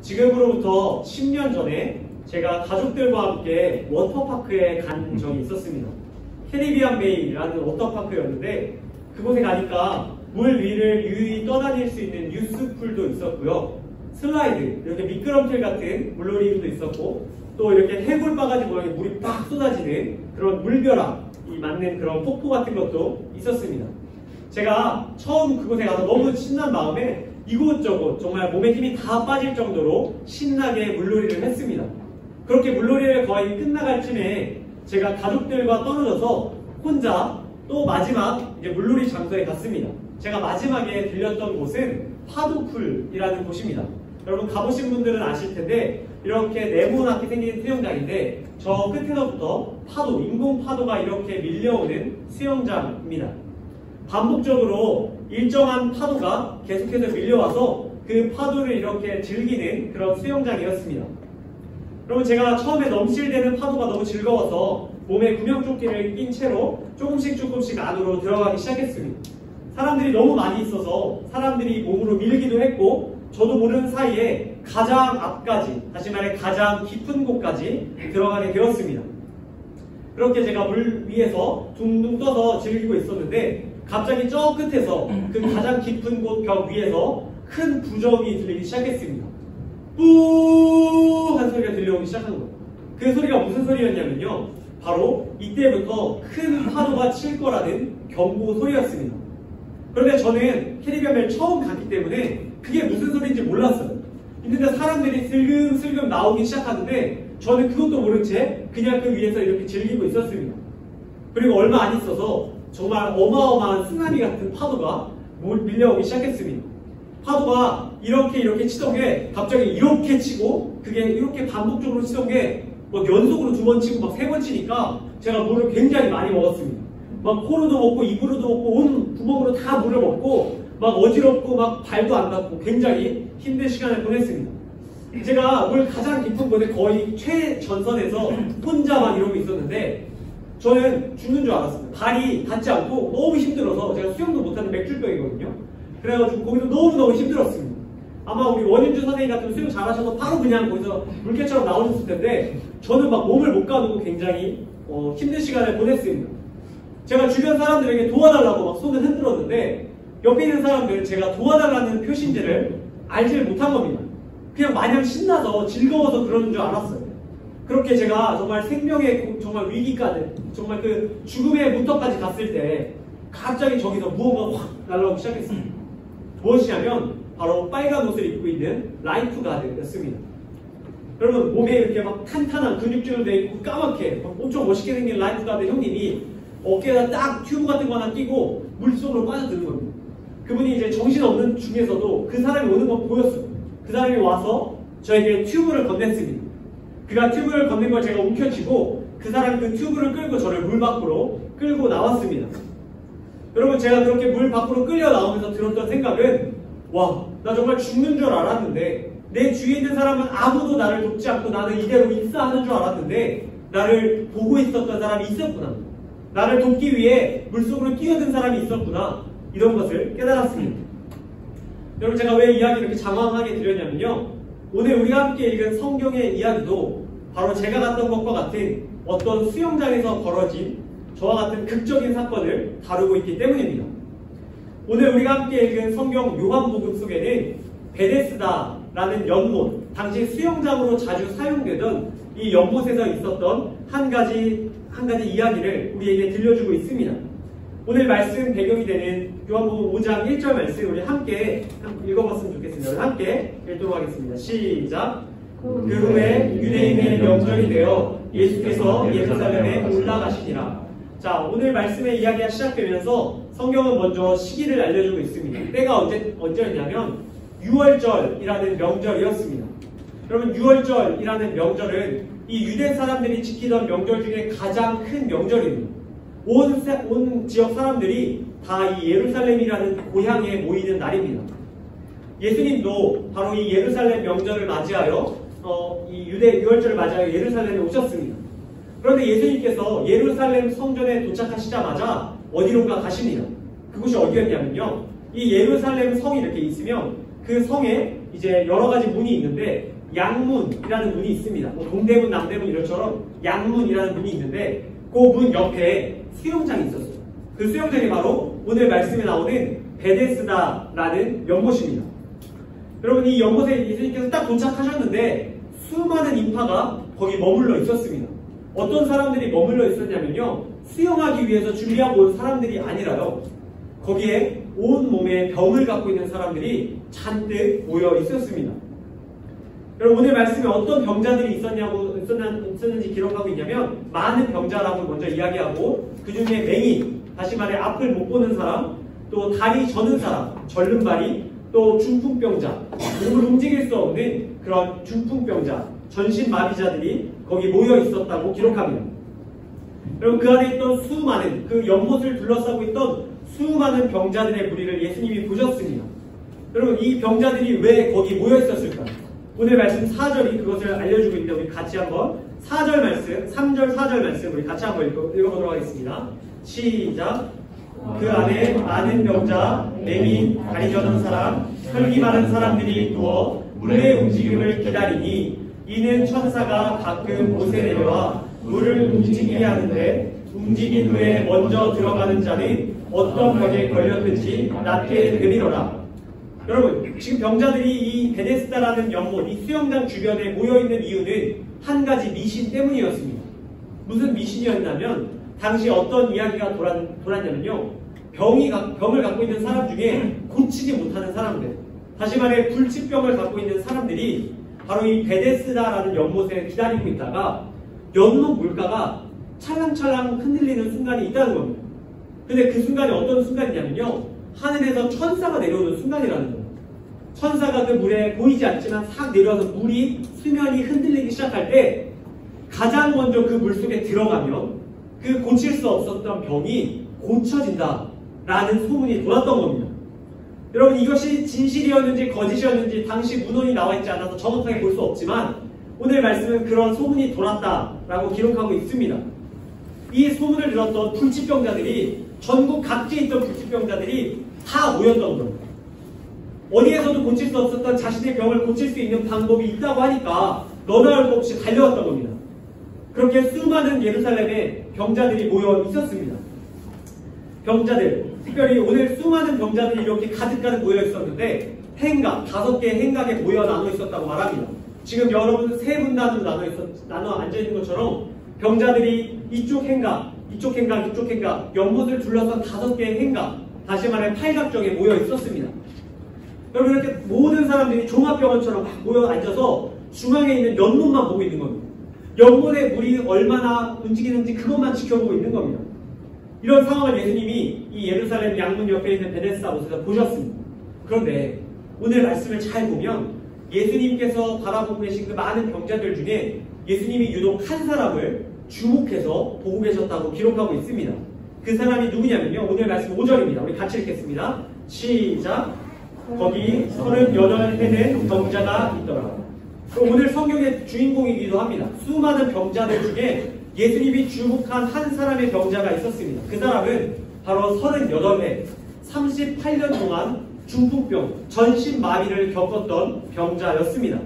지금으로부터 10년 전에 제가 가족들과 함께 워터파크에 간 적이 있었습니다. 캐리비안 베이라는 워터파크였는데 그곳에 가니까 물 위를 유유히 떠다닐 수 있는 유스풀도 있었고요. 슬라이드, 이렇게 미끄럼틀 같은 물놀이도 있었고 또 이렇게 해골 바가지 모양의 물이 빡 쏟아지는 그런 물벼락이 맞는 그런 폭포 같은 것도 있었습니다. 제가 처음 그곳에 가서 너무 신난 마음에 이곳저곳 정말 몸에 힘이 다 빠질 정도로 신나게 물놀이를 했습니다. 그렇게 물놀이를 거의 끝나갈 쯤에 제가 가족들과 떨어져서 혼자 또 마지막 이제 물놀이 장소에 갔습니다. 제가 마지막에 들렸던 곳은 파도풀이라는 곳입니다. 여러분 가보신 분들은 아실 텐데 이렇게 네모나게 생긴 수영장인데 저 끝에서부터 파도, 인공 파도가 이렇게 밀려오는 수영장입니다. 반복적으로 일정한 파도가 계속해서 밀려와서 그 파도를 이렇게 즐기는 그런 수영장이었습니다. 여러분 제가 처음에 넘실대는 파도가 너무 즐거워서 몸에 구명조끼를 낀 채로 조금씩 안으로 들어가기 시작했습니다. 사람들이 너무 많이 있어서 사람들이 몸으로 밀기도 했고 저도 모르는 사이에 가장 앞까지, 다시 말해 가장 깊은 곳까지 들어가게 되었습니다. 그렇게 제가 물 위에서 둥둥 떠서 즐기고 있었는데 갑자기 저 끝에서 그 가장 깊은 곳 벽 위에서 큰 부정이 들리기 시작했습니다. 뿌! 한 소리가 들려오기 시작한 거예요. 그 소리가 무슨 소리였냐면요. 바로 이때부터 큰 파도가 칠 거라는 경고 소리였습니다. 그런데 저는 캐리비안을 처음 갔기 때문에 그게 무슨 소리인지 몰랐어요. 근데 사람들이 슬금슬금 나오기 시작하는데 저는 그것도 모른 채 그냥 그 위에서 이렇게 즐기고 있었습니다. 그리고 얼마 안 있어서 정말 어마어마한 쓰나미 같은 파도가 밀려오기 시작했습니다. 파도가 이렇게 치던 게 갑자기 이렇게 치고 그게 이렇게 반복적으로 치던 게 막 연속으로 2번 치고 막 3번 치니까 제가 물을 굉장히 많이 먹었습니다. 막 코로도 먹고 입으로도 먹고 온 구멍으로 다 물을 먹고 막 어지럽고 막 발도 안 닿고 굉장히 힘든 시간을 보냈습니다. 제가 물 가장 깊은 곳에 거의 최전선에서 혼자 막 이러고 있었는데 저는 죽는 줄 알았습니다. 발이 닿지 않고 너무 힘들어서 제가 수영도 못하는 맥줄병이거든요. 그래가지고 거기서 너무너무 힘들었습니다. 아마 우리 원윤주 선생님 같은 수영 잘하셔서 바로 그냥 거기서 물개처럼 나오셨을 텐데 저는 막 몸을 못 가누고 굉장히 힘든 시간을 보냈습니다. 제가 주변 사람들에게 도와달라고 막 손을 흔들었는데 옆에 있는 사람들은 제가 도와달라는 표시인지를 알지 못한 겁니다. 그냥 마냥 신나서 즐거워서 그러는 줄 알았어요. 그렇게 제가 정말 생명의 정말 위기까지 정말 그 죽음의 문턱까지 갔을 때 갑자기 저기서 무언가 확 날아오기 시작했습니다. 무엇이냐면 바로 빨간 옷을 입고 있는 라이프가드였습니다. 여러분 몸에 이렇게 막 탄탄한 근육질로 되어 있고 까맣게 엄청 멋있게 생긴 라이프가드 형님이 어깨에다 딱 튜브 같은 거 하나 끼고 물속으로 빠져드는 겁니다. 그분이 이제 정신없는 중에서도 그 사람이 오는 거 보였어요. 그 사람이 와서 저에게 튜브를 건넸습니다. 그가 튜브를 건넨 걸 제가 움켜쥐고 그 사람이 그 튜브를 끌고 저를 물 밖으로 끌고 나왔습니다. 여러분 제가 그렇게 물 밖으로 끌려 나오면서 들었던 생각은 와, 나 정말 죽는 줄 알았는데 내 주위에 있는 사람은 아무도 나를 돕지 않고 나는 이대로 입사하는 줄 알았는데 나를 보고 있었던 사람이 있었구나. 나를 돕기 위해 물속으로 뛰어든 사람이 있었구나. 이런 것을 깨달았습니다. 여러분 제가 왜 이야기를 이렇게 장황하게 드렸냐면요. 오늘 우리가 함께 읽은 성경의 이야기도 바로 제가 갔던 것과 같은 어떤 수영장에서 벌어진 저와 같은 극적인 사건을 다루고 있기 때문입니다. 오늘 우리가 함께 읽은 성경 요한복음 속에는 베데스다라는 연못, 당시 수영장으로 자주 사용되던 이 연못에서 있었던 한 가지 이야기를 우리에게 들려주고 있습니다. 오늘 말씀 배경이 되는 요한복음 5장 1절 말씀 우리 함께 읽어봤으면 좋겠습니다. 함께 읽도록 하겠습니다. 시작! 그 후에 유대인의 명절이 되어 예수께서 예루살렘에 올라가시니라. 자, 오늘 말씀의 이야기가 시작되면서 성경은 먼저 시기를 알려주고 있습니다. 때가 언제였냐면 6월절이라는 명절이었습니다. 여러분 6월절이라는 명절은 이 유대 사람들이 지키던 명절 중에 가장 큰 명절입니다. 온 지역 사람들이 다 이 예루살렘이라는 고향에 모이는 날입니다. 예수님도 바로 이 예루살렘 명절을 맞이하여 이 유대 6월절을 맞이하여 예루살렘에 오셨습니다. 그런데 예수님께서 예루살렘 성전에 도착하시자마자 어디론가 가십니다. 그곳이 어디였냐면요. 이 예루살렘 성이 이렇게 있으면 그 성에 이제 여러 가지 문이 있는데 양문이라는 문이 있습니다. 뭐 동대문, 남대문 이런처럼 양문이라는 문이 있는데 그 문 옆에 수영장이 있었어요. 그 수영장이 바로 오늘 말씀에 나오는 베데스다라는 연못입니다. 여러분 이 연못에 예수님께서 딱 도착하셨는데 수많은 인파가 거기 머물러 있었습니다. 어떤 사람들이 머물러 있었냐면요. 수영하기 위해서 준비하고 온 사람들이 아니라요. 거기에 온몸에 병을 갖고 있는 사람들이 잔뜩 모여 있었습니다. 여러분 오늘 말씀에 어떤 병자들이 있었는지 기록하고 있냐면 많은 병자라고 먼저 이야기하고 그 중에 맹인, 다시 말해 앞을 못 보는 사람, 또 다리 저는 사람, 절름발이, 또 중풍병자, 몸을 움직일 수 없는 그런 중풍병자, 전신마비자들이 거기 모여 있었다고 기록합니다. 여러분 그 안에 있던 수많은 그 연못을 둘러싸고 있던 수많은 병자들의 무리를 예수님이 보셨습니다. 여러분 이 병자들이 왜 거기 모여 있었을까요? 오늘 말씀 4절이 그것을 알려주고 있는데 우리 같이 한번 4절 말씀, 3절 4절 말씀 우리 같이 한번 읽어보도록 하겠습니다. 시작. 그 안에 많은 병자, 맹인, 다리 저는 사람, 혈기 많은 사람들이 누워 물의 움직임을 기다리니 이는 천사가 가끔 못에 내려와 물을 움직이게 하는데 움직인 후에 먼저 들어가는 자는 어떤 병에 걸렸든지 낫게 되리로라. 여러분 지금 병자들이 이 베데스다라는 연못, 이 수영장 주변에 모여있는 이유는 한 가지 미신 때문이었습니다. 무슨 미신이었냐면 당시 어떤 이야기가 돌았냐면요. 병을 갖고 있는 사람 중에 고치지 못하는 사람들, 다시 말해 불치병을 갖고 있는 사람들이 바로 이 베데스다라는 연못에 기다리고 있다가 연못 물가가 찰랑찰랑 흔들리는 순간이 있다는 겁니다. 근데 그 순간이 어떤 순간이냐면요. 하늘에서 천사가 내려오는 순간이라는 거예요. 천사가 그 물에 보이지 않지만 싹 내려와서 물이 수면이 흔들리기 시작할 때 가장 먼저 그 물속에 들어가면 그 고칠 수 없었던 병이 고쳐진다라는 소문이 돌았던 겁니다. 여러분 이것이 진실이었는지 거짓이었는지 당시 문헌이 나와 있지 않아서 정확하게 볼 수 없지만 오늘 말씀은 그런 소문이 돌았다라고 기록하고 있습니다. 이 소문을 들었던 불치병자들이 전국 각지에 있던 불치병자들이 다 모였던 겁니다. 어디에서도 고칠 수 없었던 자신의 병을 고칠 수 있는 방법이 있다고 하니까 너나 할 것 없이 달려왔던 겁니다. 그렇게 수많은 예루살렘에 병자들이 모여 있었습니다. 병자들, 특별히 오늘 수많은 병자들이 이렇게 가득가득 모여 있었는데 행각, 5개의 행각에 모여 나눠 있었다고 말합니다. 지금 여러분 세 분단으로 나눠 앉아있는 것처럼 병자들이 이쪽 행각, 이쪽 행각, 이쪽 행각, 연못을 둘러싼 5개의 행각, 다시 말해 팔각정에 모여 있었습니다. 여러분 이렇게 모든 사람들이 종합병원처럼 막 모여 앉아서 중앙에 있는 연못만 보고 있는 겁니다. 연못의 물이 얼마나 움직이는지 그것만 지켜보고 있는 겁니다. 이런 상황을 예수님이 이 예루살렘 양문 옆에 있는 베데스다 곳에서 보셨습니다. 그런데 오늘 말씀을 잘 보면 예수님께서 바라보고 계신 그 많은 병자들 중에 예수님이 유독 한 사람을 주목해서 보고 계셨다고 기록하고 있습니다. 그 사람이 누구냐면요. 오늘 말씀 5절입니다. 우리 같이 읽겠습니다. 시작. 거기 38회는 병자가 있더라. 오늘 성경의 주인공이기도 합니다. 수많은 병자들 중에 예수님이 주목한 한 사람의 병자가 있었습니다. 그 사람은 바로 38회, 38년 동안 중풍병, 전신마비를 겪었던 병자였습니다.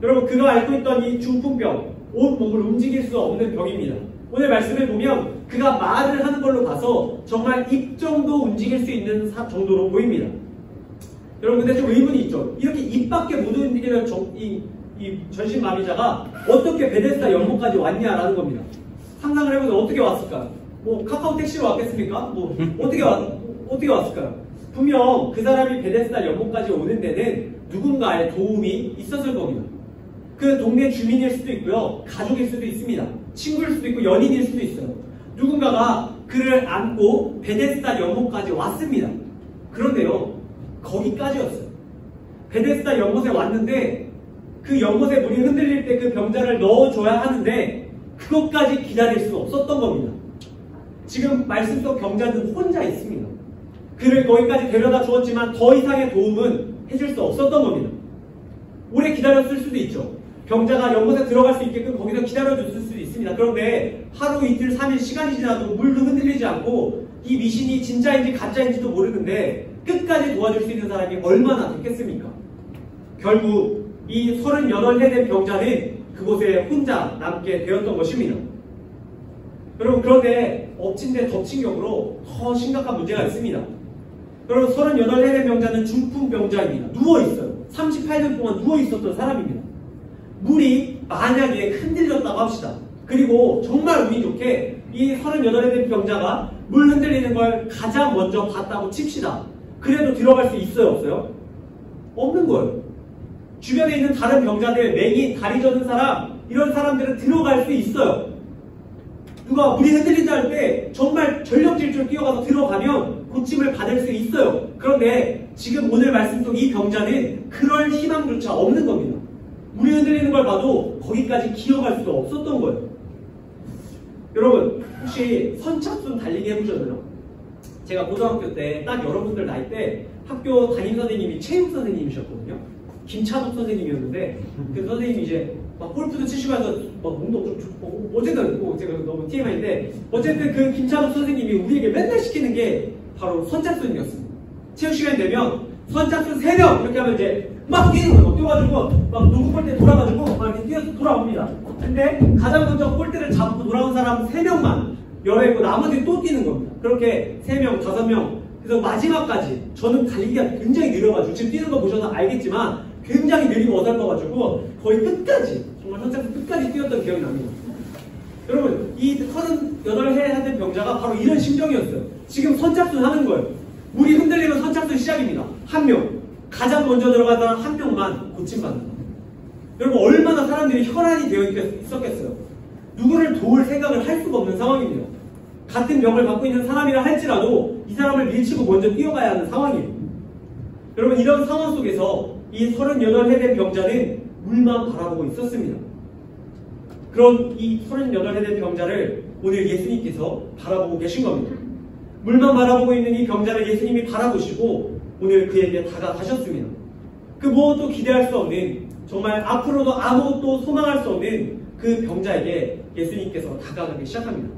여러분 그가 앓고 있던 이 중풍병, 온몸을 움직일 수 없는 병입니다. 오늘 말씀을 보면 그가 말을 하는 걸로 봐서 정말 입 정도 움직일 수 있는 정도로 보입니다. 여러분 근데 좀 의문이 있죠. 이렇게 입밖에 못 움직이는 이 전신마비자가 어떻게 베데스다 연못까지 왔냐라는 겁니다. 상상을 해보면 어떻게 왔을까요? 뭐 카카오 택시로 왔겠습니까? 뭐 어떻게 왔을까요? 분명 그 사람이 베데스다 연못까지 오는 데는 누군가의 도움이 있었을 겁니다. 그 동네 주민일 수도 있고요. 가족일 수도 있습니다. 친구일 수도 있고 연인일 수도 있어요. 누군가가 그를 안고 베데스다 연못까지 왔습니다. 그런데요. 거기까지였어요. 베데스다 연못에 왔는데 그 연못에 물이 흔들릴 때 그 병자를 넣어줘야 하는데 그것까지 기다릴 수 없었던 겁니다. 지금 말씀 속 병자는 혼자 있습니다. 그를 거기까지 데려다 주었지만 더 이상의 도움은 해줄 수 없었던 겁니다. 오래 기다렸을 수도 있죠. 병자가 연못에 들어갈 수 있게끔 거기서 기다려줬을 수도 있습니다. 그런데 하루 이틀 3일 시간이 지나도 물도 흔들리지 않고 이 미신이 진짜인지 가짜인지도 모르는데 끝까지 도와줄 수 있는 사람이 얼마나 됐겠습니까? 결국 이 38해 된 병자는 그곳에 혼자 남게 되었던 것입니다. 여러분, 그런데 엎친 데 덮친 격으로 더 심각한 문제가 있습니다. 여러분, 38해 된 병자는 중풍 병자입니다. 누워있어요. 38년 동안 누워있었던 사람입니다. 물이 만약에 흔들렸다고 합시다. 그리고 정말 운이 좋게 이 38해 된 병자가 물 흔들리는 걸 가장 먼저 봤다고 칩시다. 그래도 들어갈 수 있어요, 없어요? 없는 거예요. 주변에 있는 다른 병자들, 맹인, 다리 젖은 사람, 이런 사람들은 들어갈 수 있어요. 누가 물이 흔들린다 할 때 정말 전력질주로 뛰어가서 들어가면 고침을 받을 수 있어요. 그런데 지금 오늘 말씀 속 이 병자는 그럴 희망조차 없는 겁니다. 물이 흔들리는 걸 봐도 거기까지 기어갈 수도 없었던 거예요. 여러분, 혹시 선착순 달리기 해보셨나요? 제가 고등학교 때 딱 여러분들 나이 때 학교 담임 선생님이 체육 선생님이셨거든요. 김찬욱 선생님이었는데 그 선생님이 이제 막 골프도 치시고 해서 막 운동 좀 좋고 어쨌든 뭐 제가 너무 TMI인데 어쨌든 그 김찬욱 선생님이 우리에게 맨날 시키는 게 바로 선착순이었습니다. 체육 시간 되면 선착순 3명 이렇게 하면 이제 막 뛰는 거예요. 뛰어가지고 막 농구 골대 돌아가지고 막 이렇게 뛰어서 돌아옵니다. 근데 가장 먼저 골대를 잡고 돌아온 사람 3명만 열어있고 나머지는 또 뛰는 겁니다. 그렇게 3명, 5명 그래서 마지막까지 저는 달리기가 굉장히 느려가지고 지금 뛰는 거 보셔서 알겠지만 굉장히 느리고 어설퍼가지고 거의 끝까지 정말 선착순 끝까지 뛰었던 기억이 납니다. 여러분, 이 38해 된 병자가 바로 이런 심정이었어요. 지금 선착순 하는 거예요. 물이 흔들리면 선착순 시작입니다. 한 명. 가장 먼저 들어간 사람 한 명만 고침받는 거예요. 여러분, 얼마나 사람들이 혈안이 되어 있었겠어요. 누구를 도울 생각을 할 수가 없는 상황입니다. 같은 병을 갖고 있는 사람이라 할지라도 이 사람을 밀치고 먼저 뛰어가야 하는 상황이에요. 여러분, 이런 상황 속에서 이 38해 된 병자는 물만 바라보고 있었습니다. 그런 이 38해 된 병자를 오늘 예수님께서 바라보고 계신 겁니다. 물만 바라보고 있는 이 병자를 예수님이 바라보시고 오늘 그에게 다가가셨습니다. 그 무엇도 기대할 수 없는, 정말 앞으로도 아무것도 소망할 수 없는 그 병자에게 예수님께서 다가가기 시작합니다.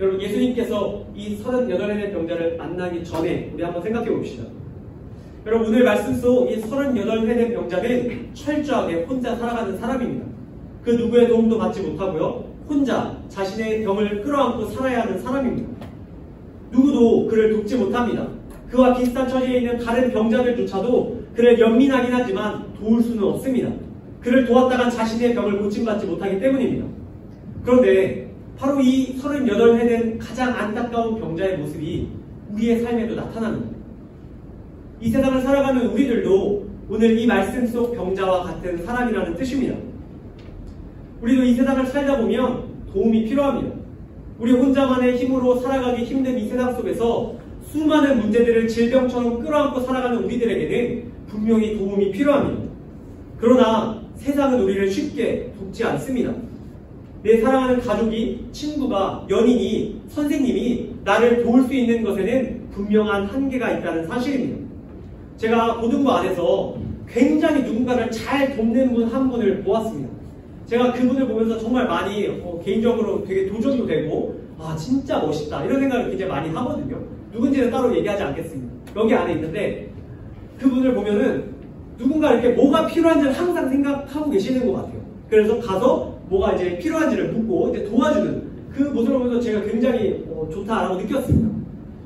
여러분, 예수님께서 이 38해 된 병자를 만나기 전에 우리 한번 생각해 봅시다. 여러분, 오늘 말씀 속 이 38해 된 병자는 철저하게 혼자 살아가는 사람입니다. 그 누구의 도움도 받지 못하고요. 혼자 자신의 병을 끌어안고 살아야 하는 사람입니다. 누구도 그를 돕지 못합니다. 그와 비슷한 처지에 있는 다른 병자들조차도 그를 연민하긴 하지만 도울 수는 없습니다. 그를 도왔다간 자신의 병을 고침받지 못하기 때문입니다. 그런데 바로 이 38해 된 가장 안타까운 병자의 모습이 우리의 삶에도 나타납니다. 이 세상을 살아가는 우리들도 오늘 이 말씀 속 병자와 같은 사람이라는 뜻입니다. 우리도 이 세상을 살다 보면 도움이 필요합니다. 우리 혼자만의 힘으로 살아가기 힘든 이 세상 속에서 수많은 문제들을 질병처럼 끌어안고 살아가는 우리들에게는 분명히 도움이 필요합니다. 그러나 세상은 우리를 쉽게 돕지 않습니다. 내 사랑하는 가족이, 친구가, 연인이, 선생님이 나를 도울 수 있는 것에는 분명한 한계가 있다는 사실입니다. 제가 고등부 안에서 굉장히 누군가를 잘 돕는 분 한 분을 보았습니다. 제가 그분을 보면서 정말 많이 개인적으로 되게 도전도 되고 진짜 멋있다 이런 생각을 굉장히 많이 하거든요. 누군지는 따로 얘기하지 않겠습니다. 여기 안에 있는데 그분을 보면은 누군가 이렇게 뭐가 필요한지를 항상 생각하고 계시는 것 같아요. 그래서 가서 뭐가 이제 필요한지를 묻고 이제 도와주는 그 모습을 보면서 제가 굉장히 좋다라고 느꼈습니다.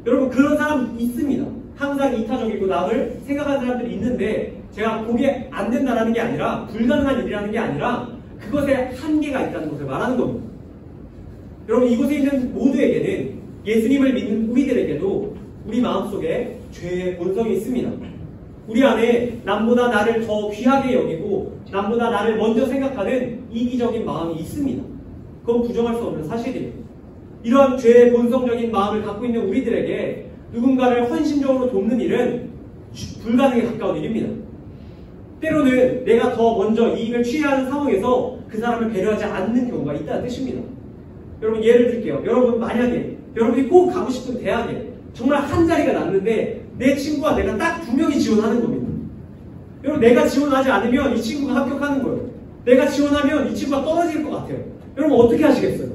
여러분, 그런 사람 있습니다. 항상 이타적이고 남을 생각하는 사람들이 있는데 제가 그게 안 된다라는 게 아니라 불가능한 일이라는 게 아니라 그것에 한계가 있다는 것을 말하는 겁니다. 여러분, 이곳에 있는 모두에게는 예수님을 믿는 우리들에게도 우리 마음속에 죄의 본성이 있습니다. 우리 안에 남보다 나를 더 귀하게 여기고 남보다 나를 먼저 생각하는 이기적인 마음이 있습니다. 그건 부정할 수 없는 사실이에요. 이러한 죄의 본성적인 마음을 갖고 있는 우리들에게 누군가를 헌신적으로 돕는 일은 불가능에 가까운 일입니다. 때로는 내가 더 먼저 이익을 취해야 하는 상황에서 그 사람을 배려하지 않는 경우가 있다는 뜻입니다. 여러분, 예를 들게요. 여러분, 만약에 여러분이 꼭 가고 싶은 대학에 정말 한 자리가 났는데 내 친구와 내가 딱 2명이 지원하는 겁니다. 여러분, 내가 지원하지 않으면 이 친구가 합격하는 거예요. 내가 지원하면 이 친구가 떨어질 것 같아요. 여러분, 어떻게 하시겠어요?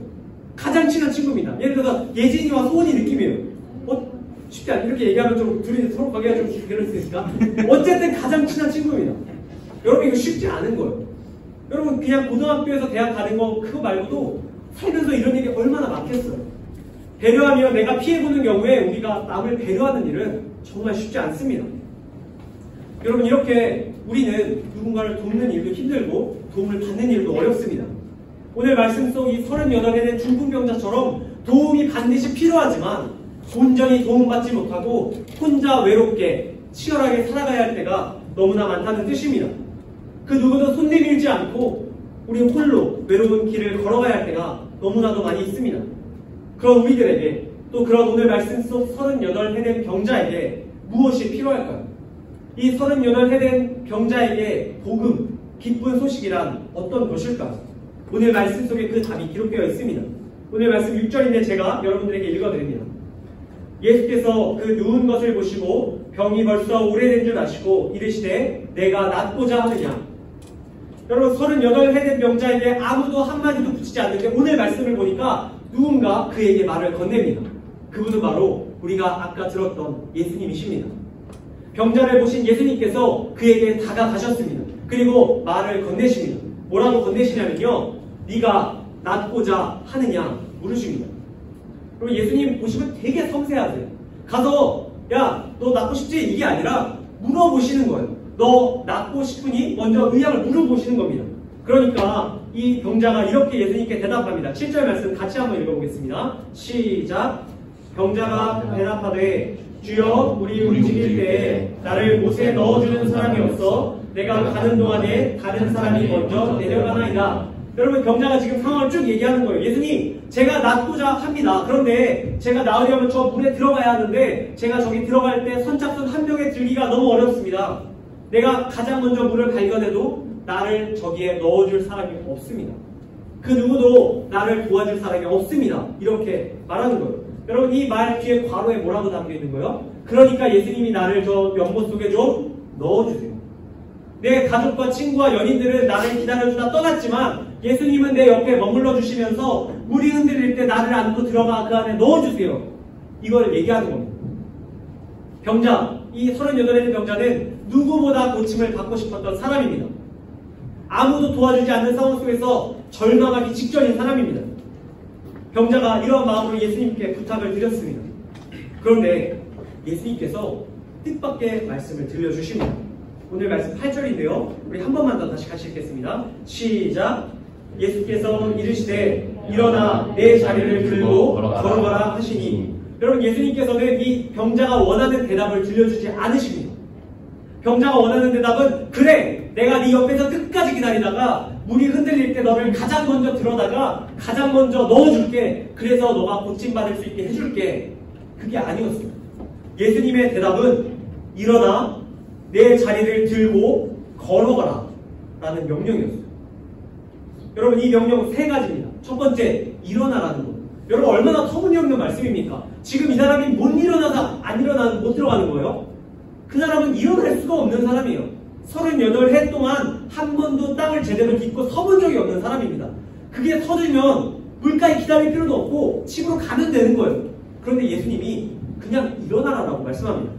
가장 친한 친구입니다. 예를 들어서 예진이와 소은이 느낌이에요. 쉽지 않게 이렇게 얘기하면 좀 둘이 서로 관계가 좀 그럴 수 있을까? 어쨌든 가장 친한 친구입니다. 여러분 이거 쉽지 않은 거예요. 여러분 그냥 고등학교에서 대학 가는 거 그거 말고도 살면서 이런 일이 얼마나 많겠어요. 배려하며 내가 피해보는 경우에 우리가 남을 배려하는 일은 정말 쉽지 않습니다. 여러분 이렇게 우리는 누군가를 돕는 일도 힘들고 도움을 받는 일도 어렵습니다. 오늘 말씀 속 이 38에 된 중풍병자처럼 도움이 반드시 필요하지만 온전히 도움받지 못하고 혼자 외롭게 치열하게 살아가야 할 때가 너무나 많다는 뜻입니다. 그 누구도 손 내밀지 않고 우리 홀로 외로운 길을 걸어가야 할 때가 너무나도 많이 있습니다. 그런 우리들에게 또 그런 오늘 말씀 속 38해 된 병자에게 무엇이 필요할까요? 이 38해 된 병자에게 복음, 기쁜 소식이란 어떤 것일까요? 오늘 말씀 속에 그 답이 기록되어 있습니다. 오늘 말씀 6절인데 제가 여러분들에게 읽어드립니다. 예수께서 그 누운 것을 보시고 병이 벌써 오래된 줄 아시고 이르시되 내가 낫고자 하느냐. 여러분 38해 된 병자에게 아무도 한마디도 붙이지 않는데 오늘 말씀을 보니까 누군가 그에게 말을 건넵니다. 그분은 바로 우리가 아까 들었던 예수님이십니다. 병자를 보신 예수님께서 그에게 다가가셨습니다. 그리고 말을 건네십니다. 뭐라고 건네시냐면요. 네가 낫고자 하느냐 물으십니다. 그럼 예수님 보시면 되게 섬세하세요. 가서 야 너 낫고 싶지? 이게 아니라 물어보시는 거예요. 너 낫고 싶으니? 먼저 의향을 물어보시는 겁니다. 그러니까 이 병자가 이렇게 예수님께 대답합니다. 7절 말씀 같이 한번 읽어보겠습니다. 시작. 병자가 대답하되 주여 우리 움직일 때에 나를 못에 넣어주는 사람이 없어 내가 가는 동안에 다른 사람이 먼저 내려가나이다. 여러분 병자가 지금 상황을 쭉 얘기하는 거예요. 예수님 제가 낫고자 합니다. 그런데 제가 나으려면 저 물에 들어가야 하는데 제가 저기 들어갈 때 선착순 한 명에 들기가 너무 어렵습니다. 내가 가장 먼저 물을 발견해도 나를 저기에 넣어줄 사람이 없습니다. 그 누구도 나를 도와줄 사람이 없습니다. 이렇게 말하는 거예요. 여러분 이 말 뒤에 괄호에 뭐라고 담겨있는 거예요? 그러니까 예수님이 나를 저 연못 속에 좀 넣어주세요. 내 가족과 친구와 연인들은 나를 기다려주다 떠났지만 예수님은 내 옆에 머물러 주시면서 물이 흔들릴 때 나를 안고 들어가 그 안에 넣어주세요. 이걸 얘기하는 겁니다. 병자, 이 38의 병자는 누구보다 고침을 받고 싶었던 사람입니다. 아무도 도와주지 않는 상황 속에서 절망하기 직전인 사람입니다. 병자가 이런 마음으로 예수님께 부탁을 드렸습니다. 그런데 예수님께서 뜻밖의 말씀을 들려주십니다. 오늘 말씀 8절인데요. 우리 한 번만 더 다시 같이 읽겠습니다. 시작. 예수께서 이르시되 일어나 내 자리를 들고 걸어가라 하시니. 여러분 예수님께서는 이 병자가 원하는 대답을 들려주지 않으십니다. 병자가 원하는 대답은 그래 내가 네 옆에서 끝까지 기다리다가 물이 흔들릴 때 너를 가장 먼저 들어다가 가장 먼저 넣어줄게. 그래서 너가 고침받을 수 있게 해줄게. 그게 아니었어요. 예수님의 대답은 일어나 내 자리를 들고 걸어가라 라는 명령이었어요. 여러분 이 명령은 세 가지입니다. 첫 번째 일어나라는 거예요. 여러분 얼마나 터무니없는 말씀입니까? 지금 이 사람이 못 일어나서 안 일어나서 못 들어가는 거예요. 그 사람은 일어날 수가 없는 사람이에요. 38해 동안 한 번도 땅을 제대로 딛고 서본 적이 없는 사람입니다. 그게 터지면 물가에 기다릴 필요도 없고 집으로 가면 되는 거예요. 그런데 예수님이 그냥 일어나라라고 말씀합니다.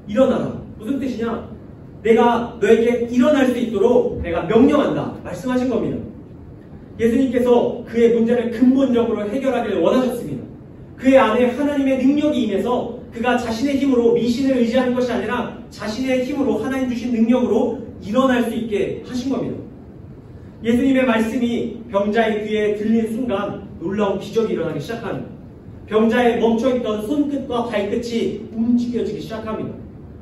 일어나라. 무슨 뜻이냐? 내가 너에게 일어날 수 있도록 내가 명령한다. 말씀하신 겁니다. 예수님께서 그의 문제를 근본적으로 해결하기를 원하셨습니다. 그의 안에 하나님의 능력이 임해서 그가 자신의 힘으로 미신을 의지하는 것이 아니라 자신의 힘으로 하나님 주신 능력으로 일어날 수 있게 하신 겁니다. 예수님의 말씀이 병자의 귀에 들린 순간 놀라운 기적이 일어나기 시작합니다. 병자의 멈춰있던 손끝과 발끝이 움직여지기 시작합니다.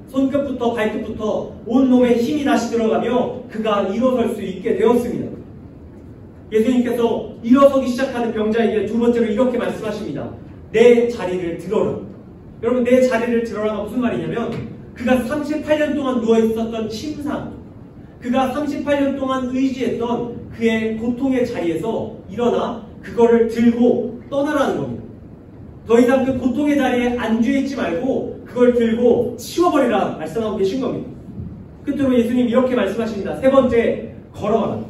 손끝부터 발끝부터 온몸에 힘이 다시 들어가며 그가 일어설 수 있게 되었습니다. 예수님께서 일어서기 시작하는 병자에게 두 번째로 이렇게 말씀하십니다. 내 자리를 들어라. 여러분 내 자리를 들어라가 무슨 말이냐면 그가 38년 동안 누워있었던 침상, 그가 38년 동안 의지했던 그의 고통의 자리에서 일어나 그거를 들고 떠나라는 겁니다. 더 이상 그 고통의 자리에 안주해있지 말고 그걸 들고 치워버리라 말씀하고 계신 겁니다. 끝으로 예수님 이렇게 말씀하십니다. 세 번째, 걸어가라.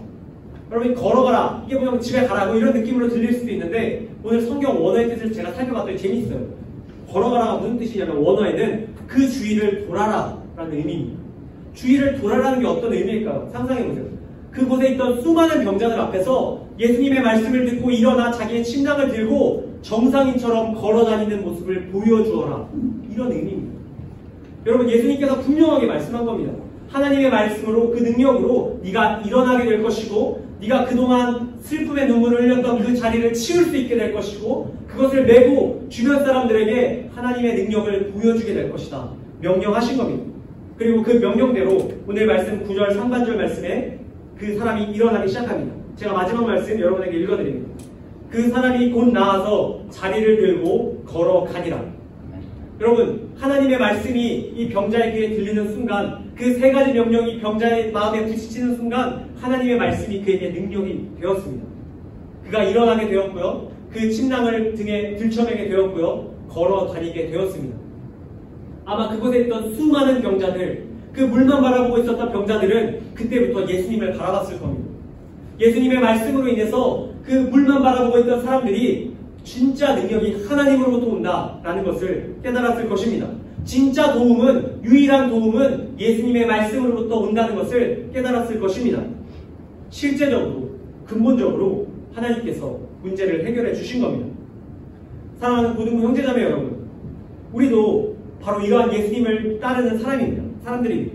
여러분 걸어가라. 이게 그냥 집에 가라고 이런 느낌으로 들릴 수도 있는데 오늘 성경 원어의 뜻을 제가 살펴봤더니 재밌어요. 걸어가라가 무슨 뜻이냐면 원어에는 그 주위를 돌아라 라는 의미입니다. 주위를 돌아라는 게 어떤 의미일까요? 상상해보세요. 그곳에 있던 수많은 병자들 앞에서 예수님의 말씀을 듣고 일어나 자기의 침낭을 들고 정상인처럼 걸어다니는 모습을 보여주어라. 이런 의미입니다. 여러분, 예수님께서 분명하게 말씀한 겁니다. 하나님의 말씀으로 그 능력으로 네가 일어나게 될 것이고 네가 그동안 슬픔의 눈물을 흘렸던 그 자리를 치울 수 있게 될 것이고 그것을 메고 주변 사람들에게 하나님의 능력을 보여주게 될 것이다. 명령하신 겁니다. 그리고 그 명령대로 오늘 말씀 9절 상반절 말씀에 그 사람이 일어나기 시작합니다. 제가 마지막 말씀 여러분에게 읽어드립니다. 그 사람이 곧 나와서 자리를 들고 걸어가니라. 여러분, 하나님의 말씀이 이 병자의 귀에 들리는 순간 그 세 가지 명령이 병자의 마음에 부딪히는 순간 하나님의 말씀이 그에게 능력이 되었습니다. 그가 일어나게 되었고요. 그 침낭을 등에 들쳐매게 되었고요. 걸어 다니게 되었습니다. 아마 그곳에 있던 수많은 병자들, 그 물만 바라보고 있었던 병자들은 그때부터 예수님을 바라봤을 겁니다. 예수님의 말씀으로 인해서 그 물만 바라보고 있던 사람들이 진짜 능력이 하나님으로부터 온다라는 것을 깨달았을 것입니다. 진짜 도움은, 유일한 도움은 예수님의 말씀으로부터 온다는 것을 깨달았을 것입니다. 실제적으로, 근본적으로 하나님께서 문제를 해결해 주신 겁니다. 사랑하는 고등부 형제자매 여러분, 우리도 바로 이러한 예수님을 따르는 사람들입니다.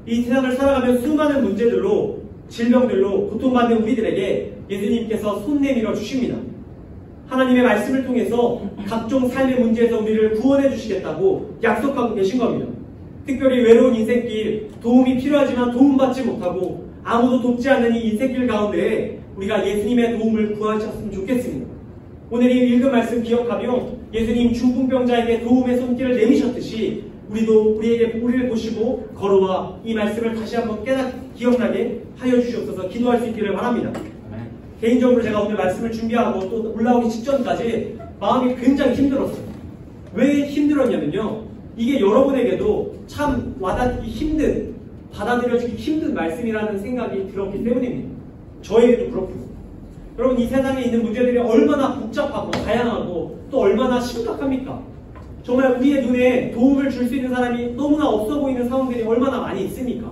이 세상을 살아가며 수많은 문제들로, 질병들로 고통받는 우리들에게 예수님께서 손 내밀어 주십니다. 하나님의 말씀을 통해서 각종 삶의 문제에서 우리를 구원해 주시겠다고 약속하고 계신 겁니다. 특별히 외로운 인생길, 도움이 필요하지만 도움받지 못하고 아무도 돕지 않는 이 인생길 가운데 우리가 예수님의 도움을 구하셨으면 좋겠습니다. 오늘 이 읽은 말씀 기억하며 예수님 중풍병자에게 도움의 손길을 내미셨듯이 우리도 우리를 보시고 걸어와 이 말씀을 다시 한번 기억나게 하여 주시옵소서. 기도할 수 있기를 바랍니다. 개인적으로 제가 오늘 말씀을 준비하고 또 올라오기 직전까지 마음이 굉장히 힘들었어요. 왜 힘들었냐면요, 이게 여러분에게도 참 와닿기 힘든, 받아들여지기 힘든 말씀이라는 생각이 들었기 때문입니다. 저에게도 그렇고요. 여러분, 이 세상에 있는 문제들이 얼마나 복잡하고 다양하고 또 얼마나 심각합니까? 정말 우리의 눈에 도움을 줄 수 있는 사람이 너무나 없어 보이는 상황들이 얼마나 많이 있습니까?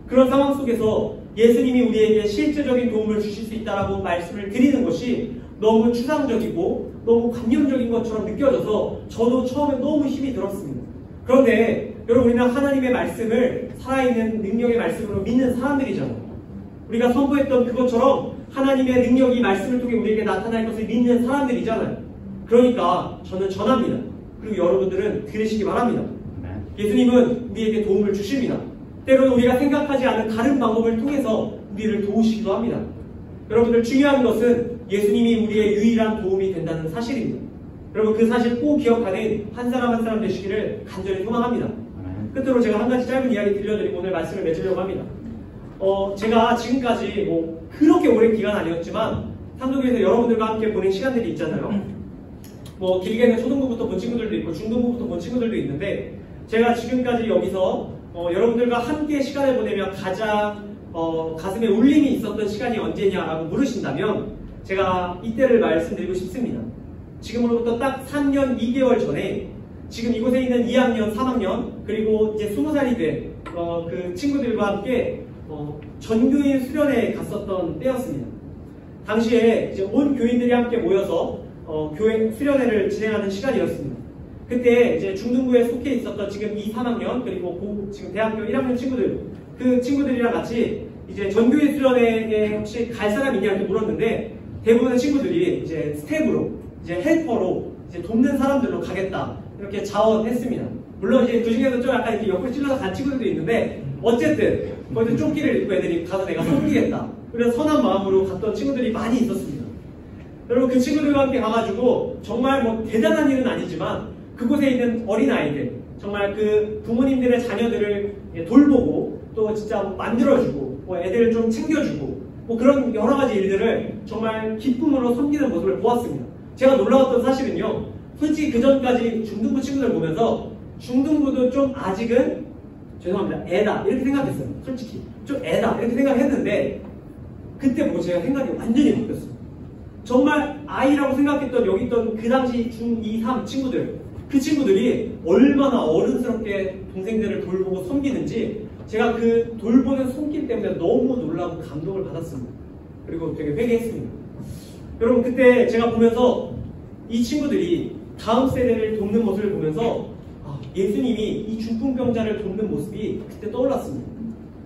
그런 상황 속에서 예수님이 우리에게 실제적인 도움을 주실 수 있다라고 말씀을 드리는 것이 너무 추상적이고 너무 관념적인 것처럼 느껴져서 저도 처음에 너무 힘이 들었습니다. 그런데 여러분, 우리는 하나님의 말씀을 살아있는 능력의 말씀으로 믿는 사람들이잖아요. 우리가 선포했던 그것처럼 하나님의 능력이 말씀을 통해 우리에게 나타날 것을 믿는 사람들이잖아요. 그러니까 저는 전합니다. 그리고 여러분들은 들으시기 바랍니다. 예수님은 우리에게 도움을 주십니다. 때로는 우리가 생각하지 않은 다른 방법을 통해서 우리를 도우시기도 합니다. 여러분들, 중요한 것은 예수님이 우리의 유일한 도움이 된다는 사실입니다. 여러분, 그 사실 꼭 기억하는 한 사람 한 사람 되시기를 간절히 소망합니다. 끝으로 제가 한 가지 짧은 이야기 들려드리고 오늘 말씀을 맺으려고 합니다. 제가 지금까지 그렇게 오랜 기간 아니었지만 상도교에서 여러분들과 함께 보낸 시간들이 있잖아요. 길게는 초등부부터 본 친구들도 있고 중등부부터 본 친구들도 있는데, 제가 지금까지 여기서 여러분들과 함께 시간을 보내며 가장 가슴에 울림이 있었던 시간이 언제냐라고 물으신다면 제가 이때를 말씀드리고 싶습니다. 지금으로부터 딱 3년 2개월 전에 지금 이곳에 있는 2학년, 3학년 그리고 이제 20살이 된 그 친구들과 함께 전교인 수련회에 갔었던 때였습니다. 당시에 이제 온 교인들이 함께 모여서 교회 수련회를 진행하는 시간이었습니다. 그때 이제 중등부에 속해 있었던 지금 2, 3학년 그리고 지금 대학교 1학년 친구들, 그 친구들이랑 같이 이제 전교인 수련회에 혹시 갈 사람 있냐 이렇게 물었는데 대부분의 친구들이 이제 스텝으로, 이제 헬퍼로, 이제 돕는 사람들로 가겠다 이렇게 자원했습니다. 물론 이제 그 중에서 좀 약간 이렇게 옆을 찔러서 간 친구들도 있는데 어쨌든 거기서 조끼를 입고 애들이 가서 내가 섬기겠다. 그래서 선한 마음으로 갔던 친구들이 많이 있었습니다. 여러분, 그 친구들과 함께 가가지고 정말 대단한 일은 아니지만 그곳에 있는 어린아이들, 정말 그 부모님들의 자녀들을 돌보고 또 진짜 만들어주고 애들을 좀 챙겨주고 그런 여러 가지 일들을 정말 기쁨으로 섬기는 모습을 보았습니다. 제가 놀라웠던 사실은요, 솔직히 그 전까지 중등부 친구들 보면서 중등부도 좀 아직은 죄송합니다, 애다 이렇게 생각했어요. 솔직히 좀 애다 이렇게 생각했는데 그때 보고 제가 생각이 완전히 바뀌었어요. 정말 아이라고 생각했던 여기 있던 그 당시 중2, 3 친구들, 그 친구들이 얼마나 어른스럽게 동생들을 돌보고 섬기는지 제가 그 돌보는 손길 때문에 너무 놀라고 감동을 받았습니다. 그리고 되게 회개했습니다. 여러분, 그때 제가 보면서 이 친구들이 다음 세대를 돕는 모습을 보면서 예수님이 이 중풍병자를 돕는 모습이 그때 떠올랐습니다.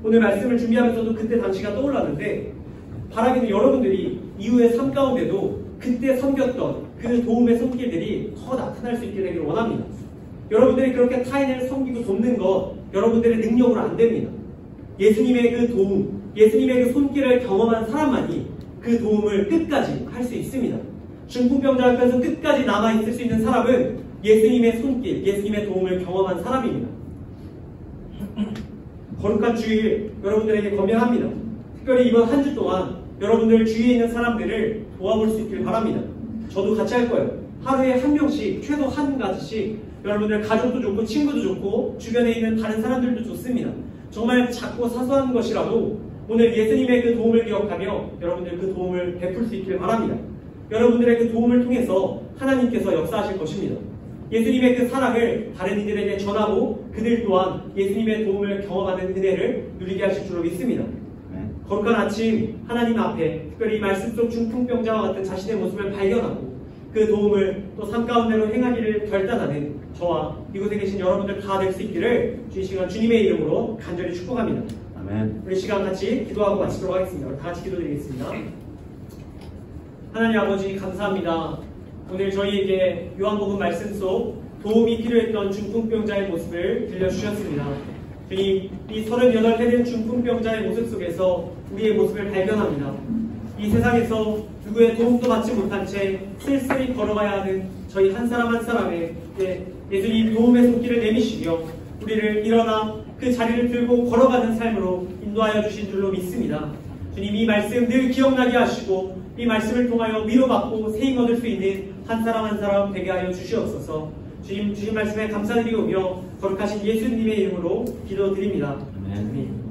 오늘 말씀을 준비하면서도 그때 당시가 떠올랐는데, 바라기는 여러분들이 이후의 삶 가운데도 그때 섬겼던 그 도움의 손길들이 더 나타날 수 있게 되기를 원합니다. 여러분들이 그렇게 타인을 섬기고 돕는 것 여러분들의 능력으로 안 됩니다. 예수님의 그 도움, 예수님의 그 손길을 경험한 사람만이 그 도움을 끝까지 할 수 있습니다. 중풍병자 앞에서 끝까지 남아있을 수 있는 사람은 예수님의 손길, 예수님의 도움을 경험한 사람입니다. 거룩한 주일 여러분들에게 권면합니다. 특별히 이번 한 주 동안 여러분들 주위에 있는 사람들을 도와볼 수 있길 바랍니다. 저도 같이 할 거예요. 하루에 한 명씩, 최소 한 가지씩 여러분들 가족도 좋고 친구도 좋고 주변에 있는 다른 사람들도 좋습니다. 정말 작고 사소한 것이라도 오늘 예수님의 그 도움을 기억하며 여러분들 그 도움을 베풀 수 있길 바랍니다. 여러분들의 그 도움을 통해서 하나님께서 역사하실 것입니다. 예수님의 그 사랑을 다른 이들에게 전하고 그들 또한 예수님의 도움을 경험하는 은혜를 누리게 하실 줄로 믿습니다. 거룩한 아침 하나님 앞에 특별히 말씀 속 중풍병자와 같은 자신의 모습을 발견하고 그 도움을 또 삶 가운데로 행하기를 결단하는 저와 이곳에 계신 여러분들 다 될 수 있기를 이 시간 주님의 이름으로 간절히 축복합니다. 아멘. 우리 시간 같이 기도하고 마치도록 하겠습니다. 우리 다 같이 기도드리겠습니다. 하나님 아버지 감사합니다. 오늘 저희에게 요한복음 말씀 속 도움이 필요했던 중풍병자의 모습을 들려주셨습니다. 주님, 이 38회 된 중풍병자의 모습 속에서 우리의 모습을 발견합니다. 이 세상에서 누구의 도움도 받지 못한 채 쓸쓸히 걸어가야 하는 저희 한 사람 한 사람의 예수님 도움의 손길을 내미시며 우리를 일어나 그 자리를 들고 걸어가는 삶으로 인도하여 주신 줄로 믿습니다. 주님, 이 말씀 늘 기억나게 하시고 이 말씀을 통하여 위로받고 세임 얻을 수 있는 한 사람 한 사람 되게 하여 주시옵소서. 주님 주신 말씀에 감사드리오며 거룩하신 예수님의 이름으로 기도드립니다. 아멘.